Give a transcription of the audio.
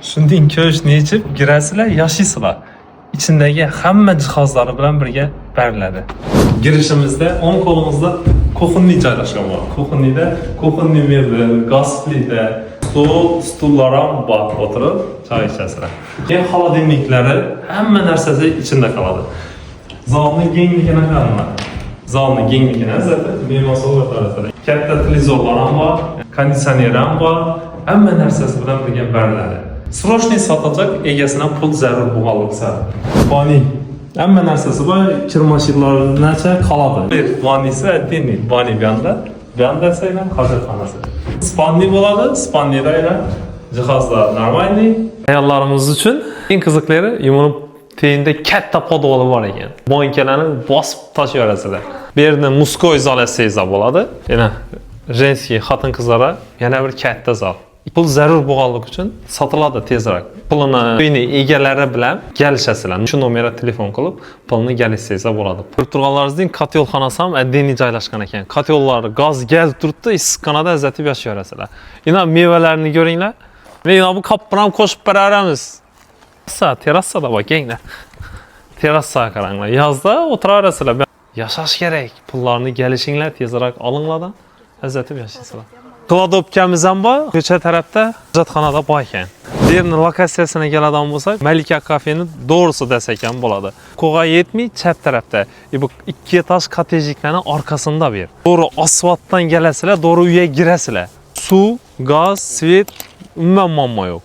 Shundan ko'shni ichib, girasizlar, yashaysizlar. İçindagi hamma jihozlari bilan birga beriladi. Girishimizda o'ng qo'limizda kuxunni joylashgan bor. Kuxunni mebel, gaz plita, stullar ham bor, o'tirib choy ichasizlar. Keyin xolodilniklari hamma narsasi ichida qoladi. Zalni kengligini qaraman. Zalni kengligini zaten bemasol tarafida. Katta televizorlar ham bor, konditsioner ham bor, hamma narsasi bilan birga beriladi. Srochniy sotacak egasidan pul zarur bo'lganliksa. Vani hamma narsasi bor, kir mashinalarigacha qoladi. Vanisi aytdingmi? Vani buyanda saylan hojatxonasi. Spanni bo'ladi, spannida jihozlar normalniy. Ayollarimiz uchun eng qiziqlari yuvinib teyinda katta podvoli bor ekan. Bankalarni bosib tashlayverasizlar. Bu yerda muskoy zal esa bo'ladi. Yana jenskiy xotin-qizlara yana bir katta zal. Pul zarur bo'lganligi uchun sotiladi tezroq. Pulni uyni egalari bilan kelishasizlar. Shu nomerga telefon qilib, pulni kelishsangiz bo'ladi. Ko'rib turganlaringizdek, kotyolxonasi ham addiniy joylashgan ekan. Kotyollar gaz kelib turibdi, issiqqonada azatib yashayverasizlar. Yana mevalarni ko'ringlar. Mana bu kapni ham qo'shib beraveramiz. Terrasada bor, kenglar. Terrasaga qaranglar. Yozda o'tiraverasizlar. Yashash kerak. Pullarni kelishinglar, tezroq olinglardan azatib yashaysizlar. Kladopkamiz ham bor, ko'cha tarafda hojatxonada bor ekan. Bu yerning lokatsiyasiga keladigan bo'lsak, Malika kafeni doğrusu desak ham bo'ladi. Qo'g'a yetmay chap tarafda. Bu ikki etaj kottejliklarning orqasida bu yer. Doğru asfaltdan kelasizlar, doğru uyga kirasizlar. Suv, gaz, svet umuman muammo yo'q.